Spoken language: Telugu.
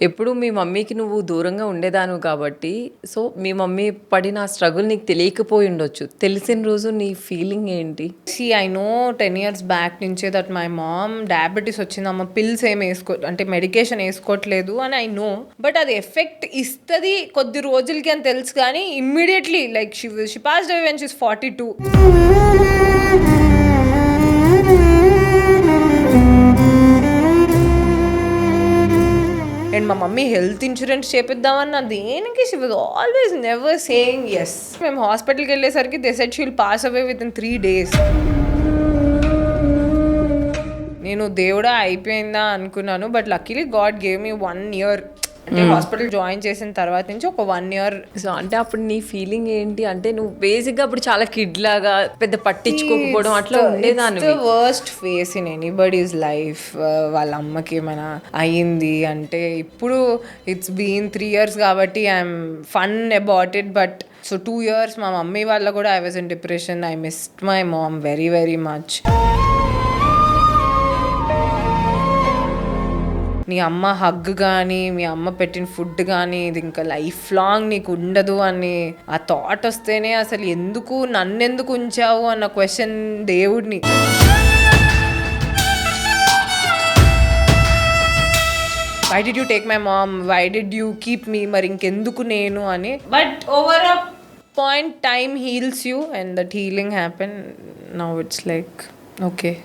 ఎప్పుడు మీ మమ్మీకి నువ్వు దూరంగా ఉండేదానివి కాబట్టి, సో, మీ మమ్మీ పడిన ఆ స్ట్రగుల్ నీకు తెలియకపోయి ఉండొచ్చు. తెలిసిన రోజు నీ ఫీలింగ్ ఏంటి? ఐ నో 10 years బ్యాక్ నుంచే దట్ మై మామ్ డయాబెటీస్ వచ్చిందమ్మ, పిల్స్ ఏం అంటే మెడికేషన్ వేసుకోవట్లేదు అని ఐ నో. బట్ అది ఎఫెక్ట్ ఇస్తుంది కొద్ది రోజులకి అని తెలుసు, కానీ immediately like she passed away when she is 42. And మా మమ్మీ హెల్త్ ఇన్సూరెన్స్ చేపిద్దామన్న దేనికి she was always never saying yes. మేము హాస్పిటల్కి వెళ్ళేసరికి they said she will pass away within 3 days. నేను దేవుడా అయిపోయిందా అనుకున్నాను, but luckily God gave me 1 year. అంటే హాస్పిటల్ జాయిన్ చేసిన తర్వాత నుంచి ఒక 1 year. సో అంటే అప్పుడు నీ ఫీలింగ్ ఏంటి? అంటే నువ్వు బేసిక్గా అప్పుడు చాలా కిడ్ లాగా పెద్ద పట్టించుకోకపోవడం అట్లా ఉండేదాన్ని. Worst face in anybody's life. వాళ్ళ అమ్మకి ఏమైనా అయ్యింది అంటే, ఇప్పుడు ఇట్స్ బీన్ 3 years కాబట్టి I'm fun about it. But so 2 years మా మమ్మీ వాళ్ళ కూడా I was in depression. I missed my mom very very much. నీ అమ్మ హగ్ కానీ, మీ అమ్మ పెట్టిన ఫుడ్ కానీ ఇది ఇంకా లైఫ్ లాంగ్ నీకు ఉండదు అని ఆ థాట్ వస్తేనే అసలు ఎందుకు నన్నెందుకు ఉంచావు అన్న క్వశ్చన్ దేవుడిని. Why did you take my mom, why did you keep me, మరి ఇంకెందుకు నేను అని. But over a point time heals you and that healing happen. Now it's like okay.